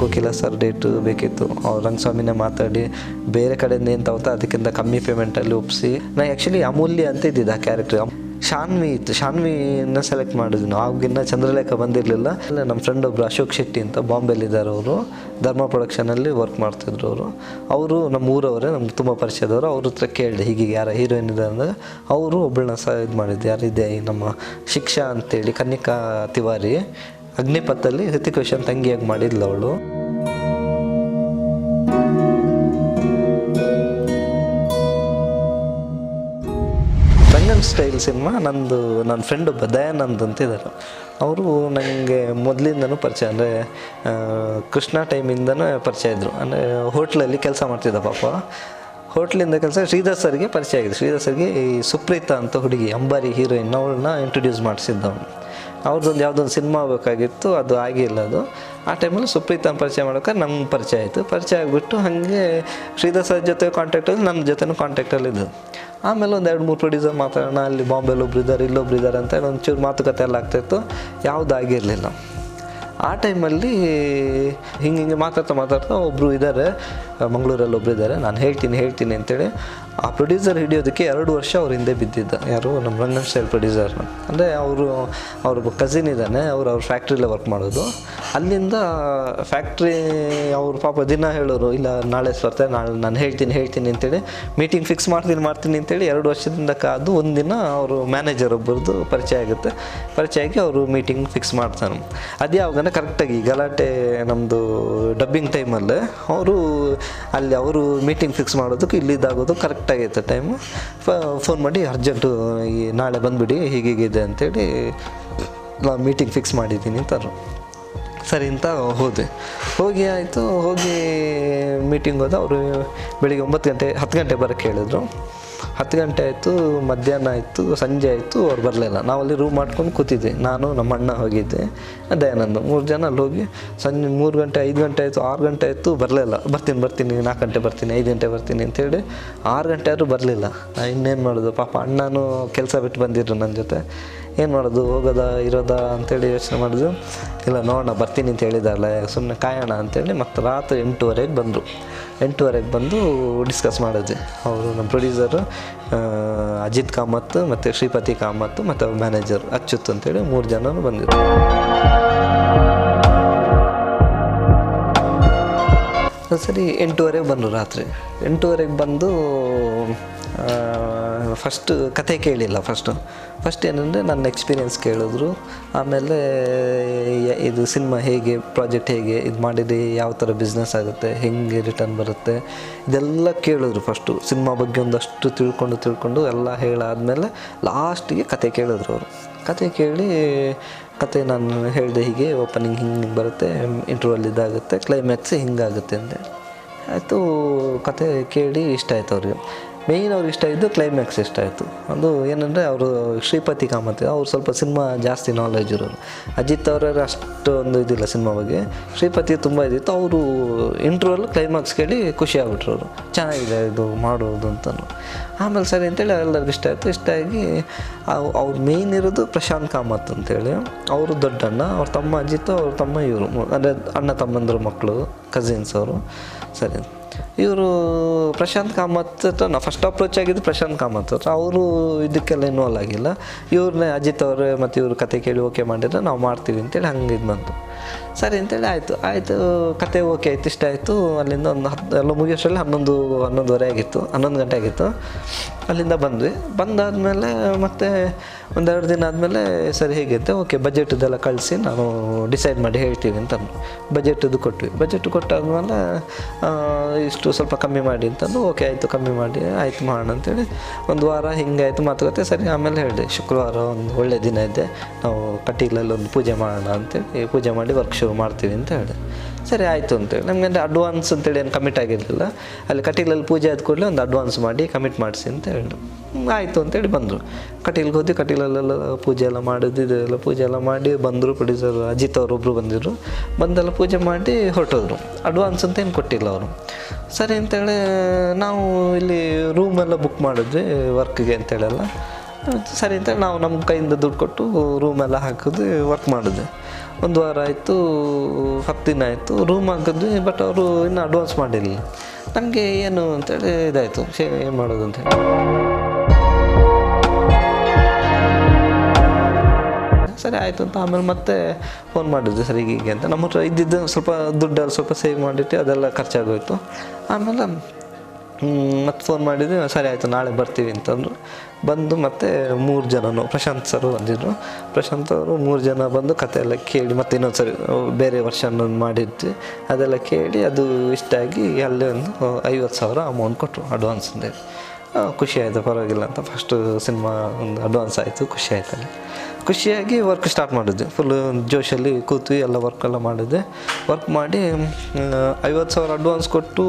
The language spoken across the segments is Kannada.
ಕೋಕಿಲ ಸರ್ ಡೇಟು ಬೇಕಿತ್ತು. ಅವ್ರು ರಂಗಸ್ವಾಮಿನೇ ಮಾತಾಡಿ ಬೇರೆ ಕಡೆಯಿಂದ ಏನು ತಗೋತಾ ಅದಕ್ಕಿಂತ ಕಮ್ಮಿ ಪೇಮೆಂಟಲ್ಲಿ ಒಪ್ಪಿಸಿ. ನಾನು ಆ್ಯಕ್ಚುಲಿ ಅಮೂಲ್ಯ ಅಂತ ಇದ್ದಿದ್ದು ಆ ಕ್ಯಾರೆಕ್ಟ್ರ್. ಶಾನ್ವಿ ಇತ್ತು, ಶಾನ್ವಿನ ಸೆಲೆಕ್ಟ್ ಮಾಡಿದ್ವಿ ನಾವು. ಆಗಿನ್ನ ಚಂದ್ರಲೇಖ ಬಂದಿರಲಿಲ್ಲ. ನಮ್ಮ ಫ್ರೆಂಡ್ ಒಬ್ಬರು ಅಶೋಕ್ ಶೆಟ್ಟಿ ಅಂತ ಬಾಂಬೆಲಿದ್ದಾರೆ. ಅವರು ಧರ್ಮ ಪ್ರೊಡಕ್ಷನಲ್ಲಿ ವರ್ಕ್ ಮಾಡ್ತಿದ್ರು. ಅವರು ನಮ್ಮ ಊರವರೇ, ನಮ್ಗೆ ತುಂಬ ಪರಿಚಯದವರು. ಅವ್ರ ಹತ್ರ ಕೇಳಿದೆ ಹೀಗೆ ಯಾರ ಹೀರೋಯಿನ್ ಇದೆ ಅಂದಾಗ ಅವರು ಒಬ್ಬಳನ್ನ ಇದು ಮಾಡಿದ್ದು. ಯಾರಿದೆ ನಮ್ಮ ಶಿಕ್ಷಾ ಅಂತೇಳಿ, ಕನ್ನಿಕಾ ತಿವಾರಿ, ಅಗ್ನಿಪಥಲ್ಲಿ ಹೃತಿಕ್ ರೋಷನ್ ತಂಗಿಯಾಗಿ ಮಾಡಿದ್ಲು ಅವಳು. ರಂಗನ್ ಸ್ಟೈಲ್ ಸಿನಿಮಾ ನನ್ನ ಫ್ರೆಂಡ್ ಒಬ್ಬ ದಯಾನಂದ್ ಅಂತಿದ್ದಾರೆ. ಅವರು ನನಗೆ ಮೊದಲಿಂದನೂ ಪರಿಚಯ, ಅಂದರೆ ಕೃಷ್ಣ ಟೈಮಿಂದನೂ ಪರಿಚಯ ಇದ್ದರು. ಅಂದರೆ ಹೋಟ್ಲಲ್ಲಿ ಕೆಲಸ ಮಾಡ್ತಿದ್ದ ಪಾಪ. ಹೋಟ್ಲಿಂದ ಕೆಲಸ ಶ್ರೀಧರ್ ಸರ್ಗೆ ಪರಿಚಯ ಆಗಿದೆ. ಶ್ರೀಧರ್ ಸರ್ಗೆ ಈ ಸುಪ್ರೀತಾ ಅಂತ ಹುಡುಗಿ ಅಂಬಾರಿ ಹೀರೋಯಿನ್, ಅವಳನ್ನ ಇಂಟ್ರೊಡ್ಯೂಸ್ ಮಾಡಿಸಿದ್ದವನು. ಅವ್ರದ್ದೊಂದು ಯಾವುದೊಂದು ಸಿನಿಮಾ ಆಗಬೇಕಾಗಿತ್ತು, ಅದು ಆಗಿಲ್ಲ. ಅದು ಆ ಟೈಮಲ್ಲಿ ಸುಪ್ರೀತಾ ಪರಿಚಯ ಮಾಡೋಕೆ ನಮ್ಗೆ ಪರಿಚಯ ಆಯಿತು. ಪರಿಚಯ ಆಗಿಬಿಟ್ಟು ಹಾಗೆ ಶ್ರೀಧರ್ ಸರ್ ಜೊತೆ ಕಾಂಟ್ಯಾಕ್ಟಲ್ಲಿ, ನನ್ನ ಜೊತೆನೂ ಕಾಂಟ್ಯಾಕ್ಟಲ್ಲಿದ್ದು. ಆಮೇಲೆ ಒಂದು 2-3 ಪ್ರೊಡ್ಯೂಸರ್ ಮಾತಾಡೋಣ, ಅಲ್ಲಿ ಬಾಂಬೆಲಿ ಒಬ್ರು ಇದ್ದಾರೆ, ಇಲ್ಲೊಬ್ರು ಇದ್ದಾರೆ ಅಂತ ಒಂಚೂರು ಮಾತುಕತೆ ಎಲ್ಲ ಆಗ್ತಾಯಿತ್ತು. ಯಾವುದಾಗಿರಲಿಲ್ಲ. ಆ ಟೈಮಲ್ಲಿ ಹಿಂಗೆ ಮಾತಾಡ್ತಾ ಒಬ್ಬರು ಇದ್ದಾರೆ, ಮಂಗಳೂರಲ್ಲಿ ಒಬ್ಬರು ಇದ್ದಾರೆ, ನಾನು ಹೇಳ್ತೀನಿ ಅಂತೇಳಿ ಆ ಪ್ರೊಡ್ಯೂಸರ್ ಹಿಡಿಯೋದಕ್ಕೆ 2 ವರ್ಷ ಅವ್ರ ಹಿಂದೆ ಬಿದ್ದಿದ್ದ. ಯಾರು? ನಮ್ಮ ರಂಗನ್ ಸ್ಟೈಲ್ ಪ್ರೊಡ್ಯೂಸರ್. ಅಂದರೆ ಅವ್ರ ಕಸಿನ್ ಇದ್ದಾನೆ, ಅವ್ರ ಫ್ಯಾಕ್ಟ್ರಿಲೇ ವರ್ಕ್ ಮಾಡೋದು. ಅಲ್ಲಿಂದ ಫ್ಯಾಕ್ಟ್ರಿ ಅವ್ರ ಪಾಪ ದಿನ ಹೇಳೋರು, ಇಲ್ಲ ನಾಳೆ ಬರ್ತಾರೆ, ನಾಳೆ ನಾನು ಹೇಳ್ತೀನಿ ಅಂತೇಳಿ ಮೀಟಿಂಗ್ ಫಿಕ್ಸ್ ಮಾಡ್ತೀನಿ ಅಂತೇಳಿ 2 ವರ್ಷದಿಂದ ಕಾದು ಒಂದಿನ ಅವರು ಮ್ಯಾನೇಜರ್ ಒಬ್ಬರದ್ದು ಪರಿಚಯ ಆಗುತ್ತೆ. ಪರಿಚಯ ಆಗಿ ಅವರು ಮೀಟಿಂಗ್ ಫಿಕ್ಸ್ ಮಾಡ್ತಾನೆ. ಅದು ಯಾವಾಗಂದ್ರೆ ಕರೆಕ್ಟಾಗಿ ಗಲಾಟೆ ನಮ್ಮದು ಡಬ್ಬಿಂಗ್ ಟೈಮಲ್ಲೇ ಅಲ್ಲಿ ಅವರು ಮೀಟಿಂಗ್ ಫಿಕ್ಸ್ ಮಾಡೋದಕ್ಕೆ ಇಲ್ಲಿದ್ದಾಗೋದು ಕರೆಕ್ಟಾಗೈತೆ ಟೈಮು. ಫೋನ್ ಮಾಡಿ ಅರ್ಜೆಂಟು ಈ ನಾಳೆ ಬಂದುಬಿಡಿ, ಹೀಗಿದೆ ಅಂತೇಳಿ ನಾನು ಮೀಟಿಂಗ್ ಫಿಕ್ಸ್ ಮಾಡಿದ್ದೀನಿ ಅಂತಾರು. ಸರಿ ಅಂತ ಹೋಗಿ ಆಯಿತು. ಹೋಗಿ ಮೀಟಿಂಗ್ ಹೋದ. ಅವರು ಬೆಳಿಗ್ಗೆ 10 ಗಂಟೆ ಬರೋಕ್ಕೆ ಹೇಳಿದ್ರು. 10 ಗಂಟೆ ಆಯಿತು, ಮಧ್ಯಾಹ್ನ ಆಯಿತು, ಸಂಜೆ ಆಯಿತು, ಅವ್ರು ಬರಲಿಲ್ಲ. ನಾವಲ್ಲಿ ರೂಮ್ ಮಾಡ್ಕೊಂಡು ಕೂತಿದ್ದೆ. ನಾನು, ನಮ್ಮ ಅಣ್ಣ ಹೋಗಿದ್ದೆ, ದಯಾನಂದ್, 3 ಜನ ಅಲ್ಲಿ ಹೋಗಿ ಸಂಜೆ 3 ಗಂಟೆ 5 ಗಂಟೆ ಆಯಿತು, 6 ಗಂಟೆ ಆಯಿತು, ಬರಲಿಲ್ಲ. ಬರ್ತೀನಿ 4 ಗಂಟೆ ಬರ್ತೀನಿ, 5 ಗಂಟೆ ಬರ್ತೀನಿ ಅಂತೇಳಿ 6 ಗಂಟೆ ಆದರೂ ಬರಲಿಲ್ಲ. ಇನ್ನೇನು ಮಾಡೋದು, ಪಾಪ ಅಣ್ಣನೂ ಕೆಲಸ ಬಿಟ್ಟು ಬಂದಿದ್ರು ನನ್ನ ಜೊತೆ. ಏನು ಮಾಡೋದು, ಇರೋದಾ ಅಂತೇಳಿ ಯೋಚನೆ ಮಾಡಿದ್ರು. ಇಲ್ಲ ನೋಡೋಣ, ಬರ್ತೀನಿ ಅಂತ ಹೇಳಿದಾರಲ್ಲ, ಸುಮ್ಮನೆ ಕಾಯೋಣ ಅಂತೇಳಿ ಮತ್ತೆ ರಾತ್ರಿ 8:30ಗೆ ಬಂದರು. 8:30ಗೆ ಬಂದು ಡಿಸ್ಕಸ್ ಮಾಡಿದ್ವಿ. ಅವರು ನಮ್ಮ ಪ್ರೊಡ್ಯೂಸರು ಅಜಿತ್ ಕಾಮತ್ ಮತ್ತು ಶ್ರೀಪತಿ ಕಾಮತ್ ಮತ್ತು ಅವ್ರ ಮ್ಯಾನೇಜರ್ ಅಚ್ಯುತ್ ಅಂತೇಳಿ 3 ಜನನೂ ಬಂದಿದ್ರು. ಸರಿ 8:30ಗೆ ಬಂದರು. ರಾತ್ರಿ 8:30ಗೆ ಬಂದು ಫಸ್ಟ್ ಕತೆ ಕೇಳಿಲ್ಲ. ಫಸ್ಟ್ ಏನಂದರೆ ನನ್ನ ಎಕ್ಸ್ಪೀರಿಯೆನ್ಸ್ ಕೇಳಿದ್ರು. ಆಮೇಲೆ ಇದು ಸಿನಿಮಾ ಹೇಗೆ, ಪ್ರಾಜೆಕ್ಟ್ ಹೇಗೆ ಇದು ಮಾಡಿದೆ, ಯಾವ ಥರ ಬಿಸ್ನೆಸ್ ಆಗುತ್ತೆ, ಹೆಂಗೆ ರಿಟರ್ನ್ ಬರುತ್ತೆ, ಇದೆಲ್ಲ ಕೇಳಿದ್ರು. ಫಸ್ಟು ಸಿನಿಮಾ ಬಗ್ಗೆ ಒಂದಷ್ಟು ತಿಳ್ಕೊಂಡು ಎಲ್ಲ ಹೇಳಾದ್ಮೇಲೆ ಲಾಸ್ಟಿಗೆ ಕತೆ ಕೇಳಿದ್ರು ಅವರು. ಕತೆ ಕೇಳಿ ಕತೆ ನಾನು ಹೇಳಿದೆ, ಹೀಗೆ ಓಪನಿಂಗ್ ಹಿಂಗೆ ಬರುತ್ತೆ, ಇಂಟರ್ವಲ್ ಇದಾಗುತ್ತೆ, ಕ್ಲೈಮ್ಯಾಕ್ಸ್ ಹಿಂಗಾಗುತ್ತೆ ಅಂದೆ. ಆಯಿತು. ಕತೆ ಕೇಳಿ ಇಷ್ಟ ಆಯಿತು ಅವ್ರಿಗೆ. ಮೇಯ್ನ್ ಅವ್ರಿಗೆ ಇಷ್ಟ ಇದ್ದು ಕ್ಲೈಮ್ಯಾಕ್ಸ್ ಇಷ್ಟ ಆಯಿತು. ಅದು ಏನಂದರೆ ಅವರು ಶ್ರೀಪತಿ ಕಾಮತ್, ಅವ್ರು ಸ್ವಲ್ಪ ಸಿನಿಮಾ ಜಾಸ್ತಿ ನಾಲೆಜ್ ಇರೋರು. ಅಜಿತ್ ಅವರ ಅಷ್ಟೊಂದು ಇದಿಲ್ಲ ಸಿನಿಮಾ ಬಗ್ಗೆ. ಶ್ರೀಪತಿ ತುಂಬ ಇದಿತ್ತು. ಅವರು ಇಂಟ್ರೋಲ್ ಕ್ಲೈಮ್ಯಾಕ್ಸ್ ಕೇಳಿ ಖುಷಿ ಆಗ್ಬಿಟ್ರು ಅವರು, ಚೆನ್ನಾಗಿದೆ ಇದು ಮಾಡೋದು ಅಂತಲೂ. ಆಮೇಲೆ ಸರಿ ಅಂತೇಳಿ ಎಲ್ಲರಿಗೂ ಇಷ್ಟ ಆಯಿತು. ಇಷ್ಟ ಆಗಿ ಅವ್ರು ಮೇಯ್ನ್ ಇರೋದು ಪ್ರಶಾಂತ್ ಕಾಮತ್ ಅಂತೇಳಿ. ಅವರು ದೊಡ್ಡಣ್ಣ, ಅವ್ರ ತಮ್ಮ ಅಜಿತ್, ಅವ್ರ ತಮ್ಮ ಇವರು, ಅಂದರೆ ಅಣ್ಣ ತಮ್ಮಂದ್ರ ಮಕ್ಕಳು, ಕಸಿನ್ಸ್ ಅವರು. ಸರಿ, ಇವರು ಪ್ರಶಾಂತ್ ಕಾಮತ್ ಹತ್ರ ನಾವು ಫಸ್ಟ್ ಅಪ್ರೋಚ್ ಆಗಿದ್ದು ಪ್ರಶಾಂತ್ ಕಾಮತ್ ಹತ್ರ. ಅವರು ಇದಕ್ಕೆಲ್ಲ ಇನ್ವಾಲ್ವ್ ಆಗಿಲ್ಲ. ಇವ್ರನ್ನೇ ಅಜಿತ್ ಅವರು ಮತ್ತು ಇವರು ಕತೆ ಕೇಳಿ ಓಕೆ ಮಾಡಿದ್ರೆ ನಾವು ಮಾಡ್ತೀವಿ ಅಂತೇಳಿ ಹಂಗೆ ಇದು ಬಂತು. ಸರಿ ಅಂತೇಳಿ ಆಯಿತು ಕತೆ ಓಕೆ ಆಯಿತು, ಇಷ್ಟ ಆಯಿತು. ಅಲ್ಲಿಂದ ಒಂದು ಎಲ್ಲ ಮುಗಿಯೋಷ್ಟರಲ್ಲಿ 11:30 ಆಗಿತ್ತು, 11 ಗಂಟೆ ಆಗಿತ್ತು. ಅಲ್ಲಿಂದ ಬಂದಾದಮೇಲೆ ಮತ್ತೆ 1-2 ದಿನ ಆದಮೇಲೆ ಸರಿ ಹೇಗಿತ್ತು, ಓಕೆ ಬಜೆಟ್ದೆಲ್ಲ ಕಳಿಸಿ ನಾನು ಡಿಸೈಡ್ ಮಾಡಿ ಹೇಳ್ತೀವಿ ಅಂತಂದು ಬಜೆಟದು ಕೊಟ್ವಿ. ಬಜೆಟ್ ಕೊಟ್ಟಾದ್ಮೇಲೆ ಇಷ್ಟು ಸ್ವಲ್ಪ ಕಮ್ಮಿ ಮಾಡಿ ಅಂತಂದು ಓಕೆ ಆಯಿತು, ಕಮ್ಮಿ ಮಾಡಿ ಆಯಿತು ಮಾಡೋಣ ಅಂತೇಳಿ 1 ವಾರ ಹಿಂಗೆ ಆಯಿತು ಮಾತುಕತೆ. ಸರಿ ಆಮೇಲೆ ಹೇಳಿದೆ, ಶುಕ್ರವಾರ ಒಂದು ಒಳ್ಳೆ ದಿನ ಇದೆ, ನಾವು ಕಟೀಲಲ್ಲಿ ಒಂದು ಪೂಜೆ ಮಾಡೋಣ ಅಂತೇಳಿ ಪೂಜೆ ಮಾಡಿ ವರ್ಕ್ ಶುರು ಮಾಡ್ತೀವಿ ಅಂತ ಹೇಳಿದೆ. ಸರಿ ಆಯಿತು ಅಂತೇಳಿ ನಮಗೆ ಅಂದರೆ ಅಡ್ವಾನ್ಸ್ ಅಂತೇಳಿ ಏನು ಕಮಿಟ್ ಆಗಿರಲಿಲ್ಲ. ಅಲ್ಲಿ ಕಟೀಲಲ್ಲಿ ಪೂಜೆ ಆದ ಕೂಡಲೇ ಒಂದು ಅಡ್ವಾನ್ಸ್ ಮಾಡಿ ಕಮಿಟ್ ಮಾಡಿಸಿ ಅಂತ ಹೇಳಿದ್ರು. ಆಯಿತು ಅಂತೇಳಿ ಬಂದರು. ಕಟೀಲ್ಗೆ ಹೋಗಿ ಕಟೀಲಲ್ಲೆಲ್ಲ ಪೂಜೆ ಎಲ್ಲ ಮಾಡಿದ್ದು, ಇದೆಲ್ಲ ಪೂಜೆ ಎಲ್ಲ ಮಾಡಿ ಬಂದರು. ಪ್ರೊಡ್ಯೂಸರ್ ಅಜಿತ್ ಅವರೊಬ್ಬರು ಬಂದಿದ್ರು. ಬಂದೆಲ್ಲ ಪೂಜೆ ಮಾಡಿ ಹೊರಟೋದ್ರು. ಅಡ್ವಾನ್ಸ್ ಅಂತ ಏನು ಕೊಟ್ಟಿಲ್ಲ ಅವರು. ಸರಿ ಅಂತೇಳಿ ನಾವು ಇಲ್ಲಿ ರೂಮೆಲ್ಲ ಬುಕ್ ಮಾಡಿದ್ವಿ ವರ್ಕ್ಗೆ ಅಂತೇಳೆಲ್ಲ. ಸರಿ ಅಂತೇಳಿ ನಾವು ನಮ್ಮ ಕೈಯಿಂದ ದುಡ್ಡು ಕೊಟ್ಟು ರೂಮೆಲ್ಲ ಹಾಕಿದ್ವಿ, ವರ್ಕ್ ಮಾಡಿದ್ವಿ. ಒಂದು ವಾರ ಆಯಿತು, 10 ದಿನ ಆಯಿತು, ರೂಮ್ ಹಾಕಿದ್ವಿ. ಬಟ್ ಅವರು ಇನ್ನೂ ಅಡ್ವಾನ್ಸ್ ಮಾಡಿರಲಿಲ್ಲ. ನಮಗೆ ಏನು ಅಂತೇಳಿ ಇದಾಯಿತು, ಏನು ಮಾಡೋದು ಅಂತೇಳಿ. ಸರಿ ಆಯಿತು ಅಂತ ಆಮೇಲೆ ಮತ್ತೆ ಫೋನ್ ಮಾಡಿದ್ವಿ, ಸರಿ ಹೀಗೆ ಅಂತ. ನಮ್ಮ ಹತ್ರ ಇದ್ದಿದ್ದು ಸ್ವಲ್ಪ ದುಡ್ಡಲ್ಲಿ ಸ್ವಲ್ಪ ಸೇವ್ ಮಾಡಿಟ್ಟು ಅದೆಲ್ಲ ಖರ್ಚಾಗೋಯ್ತು. ಆಮೇಲೆ ಮತ್ತೆ ಫೋನ್ ಮಾಡಿದ್ವಿ, ಸರಿ ಆಯಿತು ನಾಳೆ ಬರ್ತೀವಿ ಅಂತಂದರು. ಬಂದು ಮತ್ತೆ 3 ಜನನು, ಪ್ರಶಾಂತ್ ಸರು ಬಂದಿದ್ದರು. ಪ್ರಶಾಂತ್ ಅವರು 3 ಜನ ಬಂದು ಕತೆ ಎಲ್ಲ ಕೇಳಿ ಮತ್ತೆ ಇನ್ನೊಂದು ಸರಿ ಬೇರೆ ವರ್ಷ ಮಾಡಿದ್ವಿ. ಅದೆಲ್ಲ ಕೇಳಿ ಅದು ಇಷ್ಟ ಆಗಿ ಅಲ್ಲಿ ಒಂದು 50,000 ಅಮೌಂಟ್ ಕೊಟ್ಟರು ಅಡ್ವಾನ್ಸ್ ಅಂತೇಳಿ. ಖುಷಿ ಆಯಿತು, ಪರವಾಗಿಲ್ಲ ಅಂತ. ಫಸ್ಟು ಸಿನಿಮಾ ಒಂದು ಅಡ್ವಾನ್ಸ್ ಆಯಿತು, ಖುಷಿ ಆಯ್ತಲ್ಲ. ಖುಷಿಯಾಗಿ ವರ್ಕ್ ಸ್ಟಾರ್ಟ್ ಮಾಡಿದ್ವಿ. ಫುಲ್ಲು ಜೋಶಲ್ಲಿ ಕೂತ್ವಿ, ಎಲ್ಲ ವರ್ಕೆಲ್ಲ ಮಾಡಿದ್ದೆ. ವರ್ಕ್ ಮಾಡಿ 50,000 ಅಡ್ವಾನ್ಸ್ ಕೊಟ್ಟು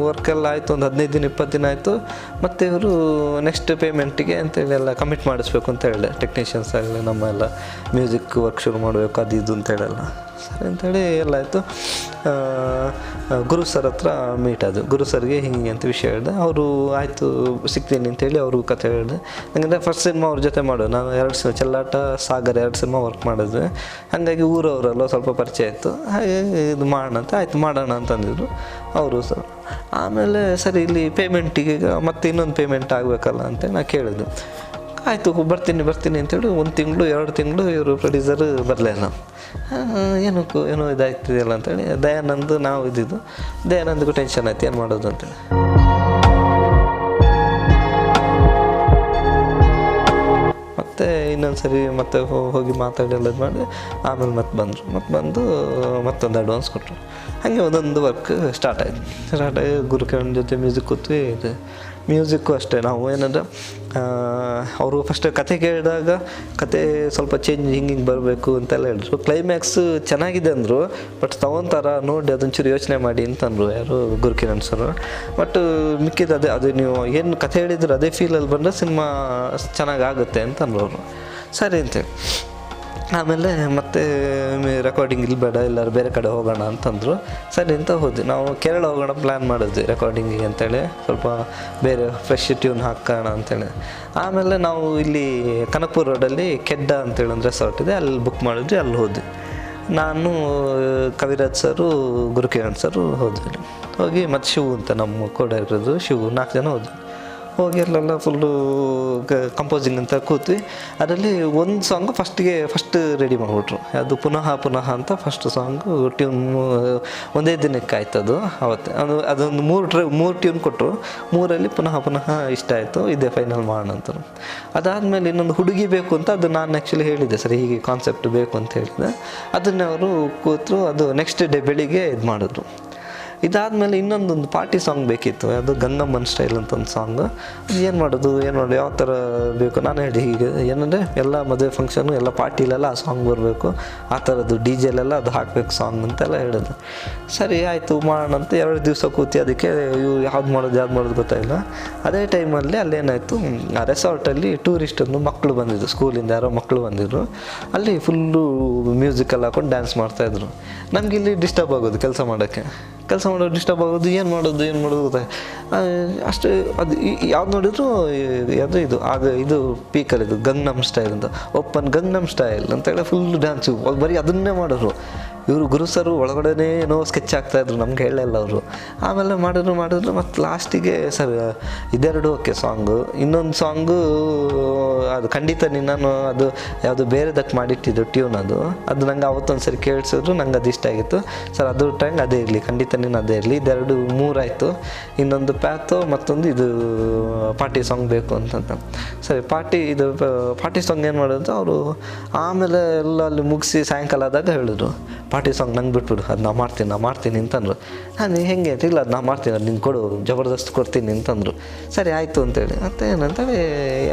ವರ್ಕೆಲ್ಲ ಆಯಿತು. ಒಂದು 15 ದಿನ 20 ದಿನ ಆಯಿತು. ಮತ್ತು ಇವರು ನೆಕ್ಸ್ಟ್ ಪೇಮೆಂಟಿಗೆ ಅಂತೇಳಿ ಎಲ್ಲ ಕಮಿಟ್ ಮಾಡಿಸ್ಬೇಕು ಅಂತ ಹೇಳಿದೆ. ಟೆಕ್ನಿಷಿಯನ್ಸ್ ಆಗಲಿ ನಮ್ಮ ಎಲ್ಲ ಮ್ಯೂಸಿಕ್ ವರ್ಕ್ ಶುರು ಮಾಡಬೇಕು ಅದು ಇದು ಅಂತೇಳಲ್ಲ. ಸರಿ ಅಂಥೇಳಿ ಎಲ್ಲ ಆಯಿತು. ಗುರು ಸರ್ ಹತ್ರ ಮೀಟ್ ಆದವು. ಗುರು ಸರ್ಗೆ ಹಿಂಗೆ ಅಂತ ವಿಷಯ ಹೇಳಿದೆ. ಅವರು ಆಯಿತು ಸಿಗ್ತೀನಿ ಅಂತೇಳಿ ಅವ್ರಿಗೂ ಕತೆ ಹೇಳಿದೆ. ನನಗಂದರೆ ಫಸ್ಟ್ ಸಿನಿಮಾ ಅವ್ರ ಜೊತೆ ಮಾಡೋದು. ನಾನು 2 ಸಿನಿಮಾ ಚೆಲ್ಲಾಟ, ಸಾಗರ 2 ಸಿನಿಮಾ ವರ್ಕ್ ಮಾಡಿದ್ವಿ. ಹಾಗಾಗಿ ಊರವರೆಲ್ಲ ಸ್ವಲ್ಪ ಪರಿಚಯ ಇತ್ತು. ಹಾಗೆ ಇದು ಮಾಡೋಣ ಅಂತ ಆಯಿತು, ಮಾಡೋಣ ಅಂತಂದಿದ್ರು ಅವರು ಸರ್. ಆಮೇಲೆ ಸರಿ ಇಲ್ಲಿ ಪೇಮೆಂಟಿಗೆ ಮತ್ತೆ ಇನ್ನೊಂದು ಪೇಮೆಂಟ್ ಆಗಬೇಕಲ್ಲ ಅಂತೇಳಿ ನಾನು ಕೇಳಿದ್ದು. ಆಯಿತು ಬರ್ತೀನಿ ಅಂತೇಳಿ 1 ತಿಂಗಳು 2 ತಿಂಗಳು ಇವರು ಪ್ರೊಡ್ಯೂಸರ್ ಬರಲೇ ಇಲ್ಲ. ಏನೋ ಇದಾಗ್ತಿದೆಯಲ್ಲ ಅಂತೇಳಿ ದಯಾನಂದ್ ನಾವು ಇದ್ದಿದ್ದು. ದಯಾನಂದ್ಗೂ ಟೆನ್ಷನ್ ಆಯ್ತು, ಏನು ಮಾಡೋದು ಅಂತೇಳಿ. ಮತ್ತು ಇನ್ನೊಂದು ಸರಿ ಮತ್ತೆ ಹೋಗಿ ಮಾತಾಡಿ ಎಲ್ಲ ಇದು ಮಾಡಿ ಆಮೇಲೆ ಮತ್ತೆ ಬಂದು ಮತ್ತೊಂದು ಅಡ್ವಾನ್ಸ್ ಕೊಟ್ಟರು. ಹಾಗೆ ಒಂದೊಂದು ವರ್ಕ್ ಸ್ಟಾರ್ಟ್ ಆಗಿ ಗುರುಕಿರಣ್ ಜೊತೆ ಮ್ಯೂಸಿಕ್ ಕೂತ್ವಿ. ಇದು ಮ್ಯೂಸಿಕ್ಕು ಅಷ್ಟೇ, ನಾವು ಏನಂದ್ರೆ ಅವರು ಫಸ್ಟ್ ಕತೆ ಕೇಳಿದಾಗ ಕತೆ ಸ್ವಲ್ಪ ಚೇಂಜ್ ಹಿಂಗೆ ಬರಬೇಕು ಅಂತೆಲ್ಲ ಹೇಳಿದ್ರು. ಕ್ಲೈಮ್ಯಾಕ್ಸ್ ಚೆನ್ನಾಗಿದೆ ಅಂದರು, ಬಟ್ ತೊಗೊತಾರ ನೋಡಿ ಅದೊಂಚೂರು ಯೋಚನೆ ಮಾಡಿ ಅಂತಂದರು ಯಾರು ಗುರುಕಿರಣ್ ಸರ್. ಬಟ್ ಮಿಕ್ಕಿದ್ದು ಅದು ನೀವು ಏನು ಕತೆ ಹೇಳಿದ್ರು ಅದೇ ಫೀಲಲ್ಲಿ ಬಂದರೆ ಸಿನಿಮಾ ಚೆನ್ನಾಗಾಗುತ್ತೆ ಅಂತಂದ್ರು ಅವರು. ಸರಿ ಅಂತೇಳಿ ಆಮೇಲೆ ಮತ್ತೆ ರೆಕಾರ್ಡಿಂಗ್ ಇಲ್ಲಿ ಬೇಡ, ಎಲ್ಲರೂ ಬೇರೆ ಕಡೆ ಹೋಗೋಣ ಅಂತಂದರು. ಸರಿ ಅಂತ ಹೋದ್ವಿ. ನಾವು ಕೇರಳ ಹೋಗೋಣ ಪ್ಲ್ಯಾನ್ ಮಾಡಿದ್ವಿ ರೆಕಾರ್ಡಿಂಗಿಗೆ ಅಂತೇಳಿ, ಸ್ವಲ್ಪ ಬೇರೆ ಫ್ರೆಶ್ ಟ್ಯೂನ್ ಹಾಕೋಣ ಅಂತೇಳಿ. ಆಮೇಲೆ ನಾವು ಇಲ್ಲಿ ಕನಕಪುರ ರೋಡಲ್ಲಿ ಕೆಡ್ಡ ಅಂತೇಳಿ ಒಂದು ರೆಸಾರ್ಟ್ ಇದೆ, ಅಲ್ಲಿ ಬುಕ್ ಮಾಡಿದ್ವಿ. ಅಲ್ಲಿ ಹೋದ್ವಿ. ನಾನು, ಕವಿರಾಜ್ ಸರು, ಗುರುಕಿರಣ್ ಸರು ಹೋದ್ವಿ. ಹೋಗಿ ಮತ್ತು ಶಿವು ಅಂತ ನಮ್ಮ ಕೋ-ಡೈರೆಕ್ಟರ್ದು ಶಿವು 4 ಜನ ಹೋದ್ವಿ. ಹೋಗಿ ಅಲ್ಲೆಲ್ಲ ಫುಲ್ಲು ಕಂಪೋಸಿಂಗ್ ಅಂತ ಕೂತ್ವಿ. ಅದರಲ್ಲಿ ಒಂದು ಸಾಂಗು ಫಸ್ಟ್ ರೆಡಿ ಮಾಡಿಬಿಟ್ರು. ಅದು ಪುನಃ ಅಂತ ಫಸ್ಟ್ ಸಾಂಗು ಟ್ಯೂನ್ ಒಂದೇ ದಿನಕ್ಕೆ ಆಯ್ತು. ಅದು ಅವತ್ತು ಅದೊಂದು 3 ಟ್ಯೂನ್ ಕೊಟ್ಟರು. 3ರಲ್ಲಿ ಪುನಃ ಇಷ್ಟ ಆಯಿತು, ಇದೇ ಫೈನಲ್ ಮಾಡೋಣ ಅಂತರು. ಅದಾದಮೇಲೆ ಇನ್ನೊಂದು ಹುಡುಗಿ ಬೇಕು ಅಂತ, ಅದು ನಾನು ಆ್ಯಕ್ಚುಲಿ ಹೇಳಿದ್ದೆ ಸರಿ ಹೀಗೆ ಕಾನ್ಸೆಪ್ಟ್ ಬೇಕು ಅಂತ ಹೇಳಿದೆ. ಅದನ್ನೇ ಅವರು ಕೂತರು. ಅದು ನೆಕ್ಸ್ಟ್ ಡೇ ಬೆಳಿಗ್ಗೆ ಇದು ಮಾಡಿದ್ರು. ಇದಾದಮೇಲೆ ಇನ್ನೊಂದೊಂದು ಪಾರ್ಟಿ ಸಾಂಗ್ ಬೇಕಿತ್ತು, ಅದು ಗಂಗಮ್ಮನ್ ಸ್ಟೈಲ್ ಅಂತ ಒಂದು ಸಾಂಗು. ಏನು ಮಾಡೋದು ಯಾವ ಥರ ಬೇಕು. ನಾನು ಹೇಳಿ ಹೀಗೆ ಏನಂದರೆ ಎಲ್ಲ ಮದುವೆ ಫಂಕ್ಷನು ಎಲ್ಲ ಪಾರ್ಟಿಲೆಲ್ಲ ಆ ಸಾಂಗ್ ಬರಬೇಕು, ಆ ಥರದ್ದು ಡಿ.ಜೆಲೆಲ್ಲ ಅದು ಹಾಕಬೇಕು ಸಾಂಗ್ ಅಂತೆಲ್ಲ ಹೇಳಿದ್ರು. ಸರಿ ಆಯಿತು ಮಾಡೋಣ ಅಂತ 2 ದಿವಸ ಕೂತಿ ಅದಕ್ಕೆ ಯಾವ್ದು ಮಾಡೋದು ಗೊತ್ತಾಯಿಲ್ಲ. ಅದೇ ಟೈಮಲ್ಲಿ ಅಲ್ಲೇನಾಯಿತು, ಆ ರೆಸಾರ್ಟಲ್ಲಿ ಟೂರಿಸ್ಟನ್ನು ಮಕ್ಕಳು ಬಂದಿದ್ದು, ಸ್ಕೂಲಿಂದ ಯಾರೋ ಮಕ್ಕಳು ಬಂದಿದ್ದರು. ಅಲ್ಲಿ ಫುಲ್ಲು ಮ್ಯೂಸಿಕಲ್ಲಿ ಹಾಕೊಂಡು ಡ್ಯಾನ್ಸ್ ಮಾಡ್ತಾಯಿದ್ರು. ನಮ್ಗೆ ಇಲ್ಲಿ ಡಿಸ್ಟರ್ಬ್ ಆಗೋದು ಕೆಲಸ ಮಾಡೋದು ಡಿಸ್ಟರ್ಬ್ ಆಗೋದು, ಏನು ಮಾಡೋದು ಗೊತ್ತಾಗ ಅಷ್ಟು. ಅದು ಯಾವ್ದು ನೋಡಿದ್ರು ಇದು ಪೀಕಲ್ಲಿದ್ದು ಗಂಗ್ನಮ್ ಸ್ಟೈಲ್ ಅಂತ, ಓಪನ್ ಗಂಗ್ನಮ್ ಸ್ಟೈಲ್ ಅಂತೇಳಿ ಫುಲ್ ಡ್ಯಾನ್ಸು ಬರೀ ಅದನ್ನೇ ಮಾಡೋರು. ಇವರು ಗುರು ಸರು ಒಳಗಡೆನೇ ಏನೋ ಸ್ಕೆಚ್ ಆಗ್ತಾಯಿದ್ರು, ನಮ್ಗೆ ಹೇಳಲ್ಲ ಅವರು. ಆಮೇಲೆ ಮಾಡಿದ್ರು ಮತ್ತು ಲಾಸ್ಟಿಗೆ ಸರ್ ಇದೆರಡು ಓಕೆ ಸಾಂಗು. ಇನ್ನೊಂದು ಸಾಂಗು ಅದು ಖಂಡಿತ ನಿನ್ನನ್ನು, ಅದು ಯಾವುದು ಬೇರೆದಕ್ಕೆ ಮಾಡಿಟ್ಟಿದ್ದು ಟ್ಯೂನ್, ಅದು ನಂಗೆ ಅವತ್ತೊಂದು ಸರಿ ಕೇಳಿಸಿದ್ರು, ನಂಗೆ ಅದು ಇಷ್ಟ ಆಗಿತ್ತು. ಸರ್ ಅದು ಟೈಮ್ ಅದೇ ಇರಲಿ, ಖಂಡಿತ ನೀನು ಅದೇ ಇರಲಿ. ಇದೆರಡು 3 ಆಯಿತು. ಇನ್ನೊಂದು ಪ್ಯಾಥೋ, ಮತ್ತೊಂದು ಇದು ಪಾರ್ಟಿ ಸಾಂಗ್ ಬೇಕು ಅಂತಂತ. ಸರಿ ಪಾರ್ಟಿ ಸಾಂಗ್ ಏನು ಮಾಡೋದು ಅವರು. ಆಮೇಲೆ ಎಲ್ಲ ಅಲ್ಲಿ ಮುಗಿಸಿ ಸಾಯಂಕಾಲ ಆದಾಗ ಹೇಳಿದ್ರು, ಪಾರ್ಟಿ ಸಾಂಗ್ ನಂಗೆ ಬಿಟ್ಬಿಡು, ಅದು ನಾ ಮಾಡ್ತೀನಿ ಅಂತಂದರು. ನಾನು ಹೆಂಗೆ ಅಂತ, ಇಲ್ಲ ಅದು ನಾ ಮಾಡ್ತೀನಿ, ಅದು ನಿಂಗೆ ಕೊಡು, ಜಬರ್ದಸ್ತ್ ಕೊಡ್ತೀನಿ ಅಂತಂದರು. ಸರಿ ಆಯಿತು ಅಂತೇಳಿ ಮತ್ತೆ ಏನಂತೇಳಿ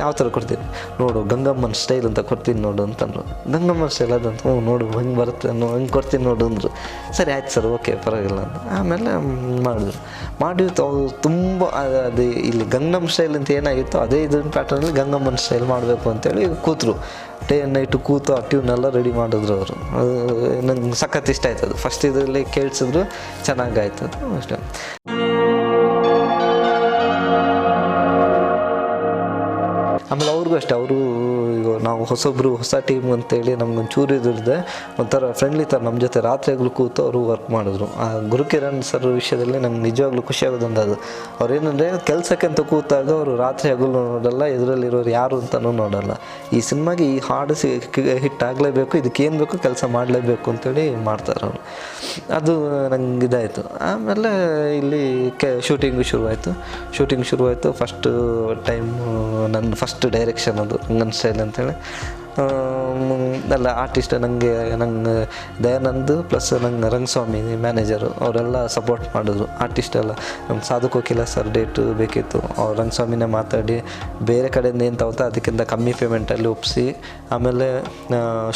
ಯಾವ ಥರ ಕೊಡ್ತೀನಿ ನೋಡು, ಗಂಗಮ್ಮನ ಸ್ಟೈಲ್ ಅಂತ ಕೊಡ್ತೀನಿ ನೋಡು ಅಂತಂದರು. ಗಂಗಮ್ಮನ ಸ್ಟೈಲ್ ಅದಂತ, ನೋಡು ಹೆಂಗೆ ಬರುತ್ತೆ ಹಂಗೆ ಕೊಡ್ತೀನಿ ನೋಡು ಅಂದರು. ಸರಿ ಆಯ್ತು ಸರ್ ಓಕೆ ಪರವಾಗಿಲ್ಲ ಅಂತ. ಆಮೇಲೆ ಮಾಡಿದ್ವಿ ತುಂಬ. ಅದು ಇಲ್ಲಿ ಗಂಗಮ್ ಸ್ಟೈಲ್ ಅಂತ ಏನಾಗಿತ್ತು ಅದೇ ಇದನ್ನ ಪ್ಯಾಟರ್ನಲ್ಲಿ ಗಂಗಮ್ಮನ ಸ್ಟೈಲ್ ಮಾಡಬೇಕು ಅಂತೇಳಿ ಕೂತರು. ಡೇ ಆ್ಯಂಡ್ ನೈಟು ಕೂತು ಆ ಟ್ಯೂನೆಲ್ಲ ರೆಡಿ ಮಾಡಿದ್ರು ಅವರು. ನಂಗೆ ಸಖತ್ ಇಷ್ಟ ಆಯ್ತದು. ಫಸ್ಟ್ ಇದರಲ್ಲಿ ಕೇಳಿಸಿದ್ರು, ಚೆನ್ನಾಗಾಯ್ತದು ಅಷ್ಟೇ. ಆಮೇಲೆ ಅವ್ರಿಗೂ ಅಷ್ಟೇ, ಅವರು ಈಗ ನಾವು ಹೊಸೊಬ್ಬರು ಹೊಸ ಟೀಮ್ ಅಂತೇಳಿ ನಮ್ಗೊಂದು ಚೂರು ಇದ್ರದ್ದೆ ಒಂಥರ ಫ್ರೆಂಡ್ಲಿ ಥರ ನಮ್ಮ ಜೊತೆ ರಾತ್ರಿಯಾಗಲೂ ಕೂತು ಅವರು ವರ್ಕ್ ಮಾಡಿದ್ರು. ಆ ಗುರುಕಿರಣ್ ಸರ್ ವಿಷಯದಲ್ಲಿ ನಂಗೆ ನಿಜವಾಗ್ಲೂ ಖುಷಿ ಆಗೋದೊಂದು ಅದು. ಅವ್ರೇನಂದರೆ ಕೆಲಸಕ್ಕೆ ಅಂತ ಕೂತಾಗ ಅವರು ರಾತ್ರಿ ಹಗಲು ನೋಡಲ್ಲ, ಇದರಲ್ಲಿರೋರು ಯಾರು ಅಂತಲೂ ನೋಡಲ್ಲ. ಈ ಸಿನಿಮಾಗೆ ಈ ಹಾಡು ಹಿಟ್ ಆಗಲೇಬೇಕು, ಇದಕ್ಕೇನು ಬೇಕು ಕೆಲಸ ಮಾಡಲೇಬೇಕು ಅಂತೇಳಿ ಮಾಡ್ತಾರೆ ಅವರು. ಅದು ನಂಗೆ ಇದಾಯಿತು. ಆಮೇಲೆ ಇಲ್ಲಿ ಶೂಟಿಂಗು ಶುರುವಾಯಿತು. ಫಸ್ಟು ಟೈಮು ನನ್ನ ಫಸ್ಟ್ ಡೈರೆಕ್ಷನ್ ಅದು ರಂಗನ್ ಸ್ಟೈಲ್ ಅಂತೇಳಿ. ಅಲ್ಲ ಆರ್ಟಿಸ್ಟ್ ನಂಗೆ ದಯಾನಂದ್ ಪ್ಲಸ್ ನಂಗೆ ರಂಗಸ್ವಾಮಿ ಮ್ಯಾನೇಜರು ಅವರೆಲ್ಲ ಸಪೋರ್ಟ್ ಮಾಡಿದ್ರು. ಆರ್ಟಿಸ್ಟ್ ಎಲ್ಲ ನಮ್ಮ ಸಾಧು ಕೋಕಿಲ ಸರ್ ಡೇಟು ಬೇಕಿತ್ತು, ಅವ್ರು ರಂಗಸ್ವಾಮಿನೇ ಮಾತಾಡಿ ಬೇರೆ ಕಡೆಯಿಂದ ಏನು ತಗೋತಾ ಅದಕ್ಕಿಂತ ಕಮ್ಮಿ ಪೇಮೆಂಟಲ್ಲಿ ಒಪ್ಪಿಸಿ, ಆಮೇಲೆ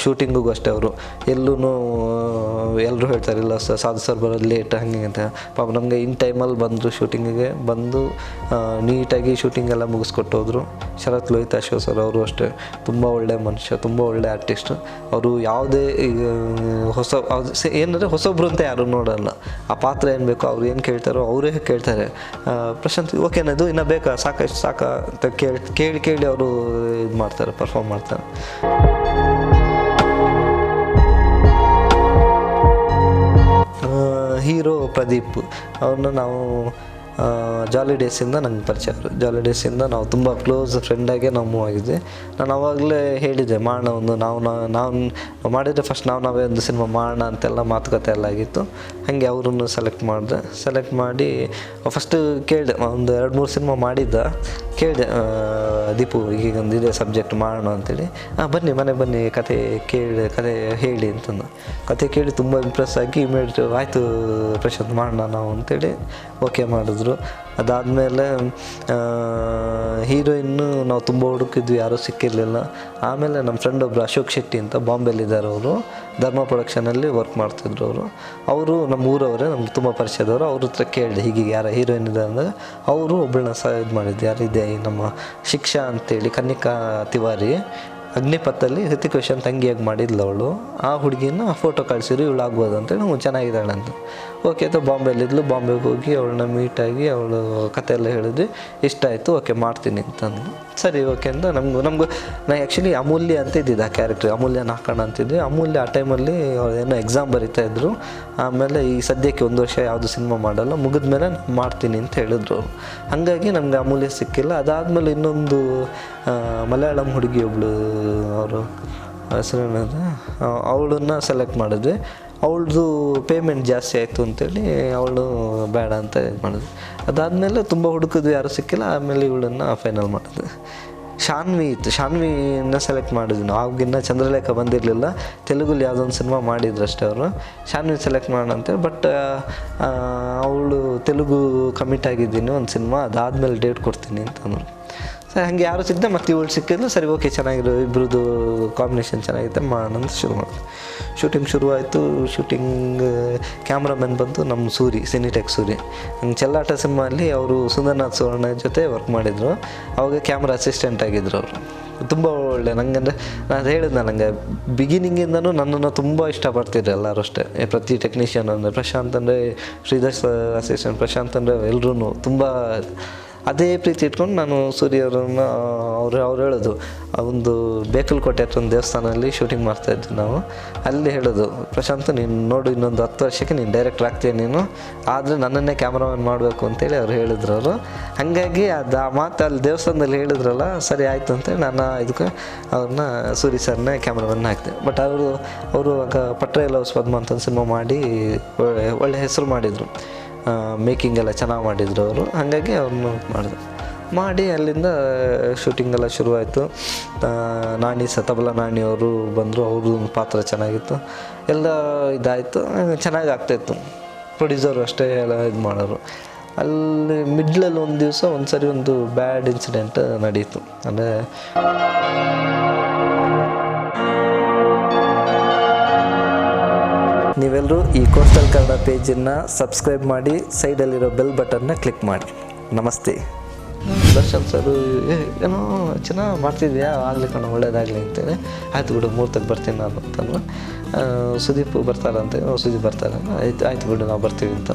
ಶೂಟಿಂಗಿಗೂ ಅಷ್ಟೇ ಅವರು ಎಲ್ಲರೂ ಹೇಳ್ತಾರೆ ಇಲ್ಲ ಸಾಧು ಸರ್ ಬರೋದು ಲೇಟ್ ಹಂಗೆ ಅಂತ. ಪಾಪ ನಮಗೆ ಇನ್ ಟೈಮಲ್ಲಿ ಬಂದರು, ಶೂಟಿಂಗಿಗೆ ಬಂದು ನೀಟಾಗಿ ಶೂಟಿಂಗ್ ಎಲ್ಲ ಮುಗಿಸ್ಕೊಟ್ಟು ಹೋದರು. ಶರತ್ ಲೋಹಿತಾಶ್ವ ಸರ್ ಅವರು ಅಷ್ಟೇ ತುಂಬ ಒಳ್ಳೆ ಮನುಷ್ಯ, ತುಂಬ ಒಳ್ಳೆ ಆರ್ಟಿಸ್ಟ್. ಅವರು ಯಾವುದೇ ಏನಂದರೆ ಹೊಸೊಬ್ರು ಅಂತ ಯಾರು ನೋಡಲ್ಲ. ಆ ಪಾತ್ರ ಏನು ಬೇಕೋ ಅವ್ರು ಏನು ಕೇಳ್ತಾರೋ ಅವರೇ ಕೇಳ್ತಾರೆ. ಪ್ರಶಾಂತ್ ಓಕೆನದು ಇನ್ನೂ ಬೇಕಾ ಸಾಕಷ್ಟು ಸಾಕಾ ಅಂತ ಕೇಳಿ ಅವರು ಇದು ಮಾಡ್ತಾರೆ, ಪರ್ಫಾರ್ಮ್ ಮಾಡ್ತಾರೆ. ಹೀರೋ ಪ್ರದೀಪ್ ಅವ್ರನ್ನ ನಾವು ಜಾಲಿ ಡೇಸಿಂದ ನಂಗೆ ಪರಿಚಯ ಅವರು. ಜಾಲಿ ಡೇಸಿಂದ ನಾವು ತುಂಬ ಕ್ಲೋಸ್ ಫ್ರೆಂಡಾಗೆ ನಾವು ಮೂವ್ ಆಗಿದ್ವಿ. ನಾನು ಆವಾಗಲೇ ಹೇಳಿದ್ದೆ ಮಾಡೋಣ ಒಂದು ನಾವು ಮಾಡಿದರೆ ಫಸ್ಟ್ ನಾವೇ ಒಂದು ಸಿನಿಮಾ ಮಾಡೋಣ ಅಂತೆಲ್ಲ ಮಾತುಕತೆ ಎಲ್ಲ ಆಗಿತ್ತು. ಹಾಗೆ ಅವ್ರನ್ನು ಸೆಲೆಕ್ಟ್ ಮಾಡಿ ಫಸ್ಟು ಕೇಳಿದೆ, ಒಂದು 2-3 ಸಿನಿಮಾ ಕೇಳಿದೆ ದೀಪು ಈಗೊಂದು ಇದೆ ಸಬ್ಜೆಕ್ಟ್ ಮಾಡೋಣ ಅಂತೇಳಿ. ಬನ್ನಿ ಮನೆಗೆ ಬನ್ನಿ ಕತೆ ಹೇಳಿ ಅಂತಂದು. ಕತೆ ಕೇಳಿ ತುಂಬ ಇಂಪ್ರೆಸ್ ಆಗಿ ಇಮಿಡಿಯೇಟ್ ಆಯಿತು ಪ್ರಶಾಂತ್ ಮಾಡೋಣ ನಾವು ಅಂತೇಳಿ ಓಕೆ ಮಾಡಿದ್ರು. ಅದಾದಮೇಲೆ ಹೀರೋಯಿನ್ನು ನಾವು ತುಂಬ ಹುಡುಕಿದ್ವಿ, ಯಾರೂ ಸಿಕ್ಕಿರಲಿಲ್ಲ. ಆಮೇಲೆ ನಮ್ಮ ಫ್ರೆಂಡ್ ಒಬ್ಬರು ಅಶೋಕ್ ಶೆಟ್ಟಿ ಅಂತ ಬಾಂಬೆಲಿದ್ದಾರೆ, ಅವರು ಧರ್ಮ ಪ್ರೊಡಕ್ಷನಲ್ಲಿ ವರ್ಕ್ ಮಾಡ್ತಿದ್ರು. ಅವರು ನಮ್ಮ ಊರವರೇ, ನಮ್ಗೆ ತುಂಬ ಪರಿಚಯದವರು. ಅವ್ರ ಹತ್ರ ಕೇಳಿದೆ ಹೀಗೆ ಯಾರ ಹೀರೋಯಿನ್ ಇದೆ ಅಂದರೆ ಅವರು ಒಬ್ಬಳನ್ನ ಇದು ಮಾಡಿದ್ದು, ಯಾರಿದೆ ನಮ್ಮ ಶಿಕ್ಷಾ ಅಂತೇಳಿ ಕನ್ನಿಕಾ ತಿವಾರಿ ಅಗ್ನಿಪಥಲ್ಲಿ ಹೃತಿಕ್ ರೋಷನ್ ತಂಗಿಯಾಗಿ ಮಾಡಿದ್ಲು ಅವಳು. ಆ ಹುಡುಗಿನ ಫೋಟೋ ಕಳಿಸಿದ್ರು, ಇವಳು ಆಗ್ಬೋದು ಅಂತೇಳಿ ನಾವು ಚೆನ್ನಾಗಿದ್ದಾಳೆ ಅಂತ. ಓಕೆ ಅಂತ ಬಾಂಬೆಲಿದ್ಲು, ಬಾಂಬೆಗೆ ಹೋಗಿ ಅವಳನ್ನ ಮೀಟಾಗಿ ಅವಳು ಕತೆ ಎಲ್ಲ ಹೇಳಿದ್ವಿ, ಇಷ್ಟ ಆಯಿತು, ಓಕೆ ಮಾಡ್ತೀನಿ ಅಂತಂದು. ಸರಿ ಓಕೆ ಅಂತ ನಮಗೂ ನಾನು ಆ್ಯಕ್ಚುಲಿ ಅಮೂಲ್ಯ ಅಂತ ಇದ್ದಿದ್ದು, ಆ ಕ್ಯಾರೆಕ್ಟ್ರ್ ಅಮೂಲ್ಯನ ಹಾಕೋಣ ಅಂತಿದ್ವಿ. ಅಮೂಲ್ಯ ಆ ಟೈಮಲ್ಲಿ ಏನೋ ಎಕ್ಸಾಮ್ ಬರೀತಾಯಿದ್ರು. ಆಮೇಲೆ ಈ ಸದ್ಯಕ್ಕೆ 1 ವರ್ಷ ಯಾವುದು ಸಿನಿಮಾ ಮಾಡಲ್ಲ, ಮುಗಿದ್ಮೇಲೆ ಮಾಡ್ತೀನಿ ಅಂತ ಹೇಳಿದ್ರು ಅವರು. ಹಾಗಾಗಿ ನಮಗೆ ಅಮೂಲ್ಯ ಸಿಕ್ಕಿಲ್ಲ. ಅದಾದಮೇಲೆ ಇನ್ನೊಂದು ಮಲಯಾಳಂ ಹುಡುಗಿ ಒಬ್ಬಳು, ಅವರು ಹೆಸರೇನದು, ಅವಳನ್ನು ಸೆಲೆಕ್ಟ್ ಮಾಡಿದ್ವಿ. ಅವಳದು ಪೇಮೆಂಟ್ ಜಾಸ್ತಿ ಆಯಿತು ಅಂತೇಳಿ ಅವಳು ಬೇಡ ಅಂತ ಇದು ಮಾಡಿದ್ವಿ. ಅದಾದಮೇಲೆ ತುಂಬ ಹುಡುಕಿದ್ವಿ, ಯಾರೂ ಸಿಕ್ಕಿಲ್ಲ. ಆಮೇಲೆ ಇವಳನ್ನು ಫೈನಲ್ ಮಾಡಿದ್ವಿ. ಶಾನ್ವಿನ ಸೆಲೆಕ್ಟ್ ಮಾಡಿದ್ವಿ ನಾವು. ಆಗಿನ್ನ ಚಂದ್ರಲೇಖ ಬಂದಿರಲಿಲ್ಲ, ತೆಲುಗಲ್ಲಿ ಯಾವುದೊಂದು ಸಿನಿಮಾ ಮಾಡಿದ್ರು ಅಷ್ಟೇ ಅವರು. ಶಾನ್ವಿ ಸೆಲೆಕ್ಟ್ ಮಾಡೋಣ ಅಂತೇಳಿ, ಬಟ್ ಅವಳು ತೆಲುಗು ಕಮಿಟ್ ಆಗಿದ್ದೀನಿ ಒಂದು ಸಿನಿಮಾ, ಅದಾದಮೇಲೆ ಡೇಟ್ ಕೊಡ್ತೀನಿ ಅಂತಂದರು. ಸರಿ ಹಾಗೆ ಯಾರು ಸಿಕ್ಕಿದೆ, ಮತ್ತು ಇವಳು ಸಿಕ್ಕಿದ್ಲು. ಸರಿ ಓಕೆ ಚೆನ್ನಾಗಿರೋ ಇಬ್ಬರದು ಕಾಂಬಿನೇಷನ್ ಚೆನ್ನಾಗಿತ್ತು, ಮಾಡೋಣ ಅಂತ ಶುರು ಮಾಡಿದೆ. ಶೂಟಿಂಗ್ ಶುರುವಾಯಿತು. ಶೂಟಿಂಗ್ ಕ್ಯಾಮ್ರಾಮನ್ ಬಂತು ನಮ್ಮ ಸಿನಿಟೆಕ್ ಸೂರಿ. ಹಂಗೆ ಚೆಲ್ಲಾಟ ಸಿನಿಮಾಲ್ಲಿ ಅವರು ಸುಂದರ್ನಾಥ್ ಸುವರ್ಣ ಜೊತೆ ವರ್ಕ್ ಮಾಡಿದರು. ಅವಾಗ ಕ್ಯಾಮ್ರಾ ಅಸಿಸ್ಟೆಂಟ್ ಆಗಿದ್ದರು ಅವರು. ತುಂಬ ಒಳ್ಳೆ, ನನಗಂದರೆ ನಾನು ಹೇಳಿದ್ನ, ನನಗೆ ಬಿಗಿನಿಂಗಿಂದನೂ ನನ್ನನ್ನು ತುಂಬ ಇಷ್ಟಪಡ್ತಿದ್ರು ಎಲ್ಲರೂ ಅಷ್ಟೇ. ಪ್ರತಿ ಟೆಕ್ನಿಷಿಯನ್ ಅಂದರೆ ಪ್ರಶಾಂತ್ ಅಂದರೆ ಶ್ರೀಧರ್ ಅಸಿಸ್ಟೆಂಟ್ ಪ್ರಶಾಂತ್ ಅಂದರೆ ಎಲ್ಲರೂ ತುಂಬ ಅದೇ ಪ್ರೀತಿ ಇಟ್ಕೊಂಡು ನಾನು ಸೂರ್ಯವ್ರನ್ನ ಅವ್ರು ಹೇಳೋದು, ಒಂದು ಬೇಕಲ್ಕೋಟೆ ಹತ್ರ ಒಂದು ದೇವಸ್ಥಾನದಲ್ಲಿ ಶೂಟಿಂಗ್ ಮಾಡ್ತಾಯಿದ್ವಿ ನಾವು. ಅಲ್ಲಿ ಹೇಳೋದು, ಪ್ರಶಾಂತ್ ನೀನು ನೋಡು ಇನ್ನೊಂದು 10 ವರ್ಷಕ್ಕೆ ನೀನು ಡೈರೆಕ್ಟರ್ ಆಗ್ತೀಯ ನೀನು, ಆದರೆ ನನ್ನನ್ನೇ ಕ್ಯಾಮ್ರಾಮನ್ ಮಾಡಬೇಕು ಅಂತೇಳಿ ಅವ್ರು ಹೇಳಿದ್ರು ಅವರು. ಹಾಗಾಗಿ ಅದು ಆ ಮಾತು ಅಲ್ಲಿ ದೇವಸ್ಥಾನದಲ್ಲಿ ಹೇಳಿದ್ರಲ್ಲ, ಸರಿ ಆಯಿತು ಅಂತೇಳಿ ನಾನು ಇದಕ್ಕೆ ಅವ್ರನ್ನ ಸೂರಿ ಸರ್ನೇ ಕ್ಯಾಮ್ರಾಮನ್ ಹಾಕ್ದೆ. ಬಟ್ ಅವರು ಆಗ ಪಟ್ರೇಲ್ ಹೌಸ್ ಪದ್ಮ ಅಂತ ಸಿನಿಮಾ ಮಾಡಿ ಒಳ್ಳೆ ಹೆಸರು ಮಾಡಿದರು. ಮೇಕಿಂಗ್ ಎಲ್ಲ ಚೆನ್ನಾಗಿ ಮಾಡಿದರು ಅವರು. ಹಾಗಾಗಿ ಅವ್ರನ್ನ ಮಾಡಿ ಅಲ್ಲಿಂದ ಶೂಟಿಂಗೆಲ್ಲ ಶುರುವಾಯಿತು. ತಬಲಾ ನಾಣಿ ಅವರು ಬಂದರು, ಅವ್ರದ್ದು ಪಾತ್ರ ಚೆನ್ನಾಗಿತ್ತು, ಎಲ್ಲ ಇದಾಯಿತು, ಚೆನ್ನಾಗಿ ಆಗ್ತಾಯಿತ್ತು. ಪ್ರೊಡ್ಯೂಸರು ಅಷ್ಟೇ ಎಲ್ಲ ಇದು ಮಾಡೋರು. ಅಲ್ಲಿ ಮಿಡ್ಲಲ್ಲಿ ಒಂದು ದಿವಸ ಒಂದು ಬ್ಯಾಡ್ ಇನ್ಸಿಡೆಂಟ್ ನಡೀತು. ಅಂದರೆ ನೀವೆಲ್ಲರೂ ಈ ಕೋಸ್ಟಲ್ ಕನ್ನಡ ಪೇಜನ್ನು ಸಬ್ಸ್ಕ್ರೈಬ್ ಮಾಡಿ, ಸೈಡಲ್ಲಿರೋ ಬೆಲ್ ಬಟನ್ನ ಕ್ಲಿಕ್ ಮಾಡಿ. ನಮಸ್ತೆ. ದರ್ಶನ್ ಸರು ಏನೋ ಚೆನ್ನಾಗಿ ಮಾಡ್ತಿದ್ಯಾ, ಆಗಲಿ ಕಣ ಒಳ್ಳೇದಾಗಲಿ ಅಂತೇಳಿ. ಆಯ್ತು ಬಿಡು, ಮುಹೂರ್ತಕ್ಕೆ ಬರ್ತೀನಿ ನಾನು ಅಂತಂದ್ರೆ. ಸುದೀಪ್ ಬರ್ತಾರಂತೆ, ಸುದೀಪ್ ಬರ್ತಾರೆ, ಆಯ್ತು ಬಿಡು ನಾವು ಬರ್ತೀವಿ ಅಂತ.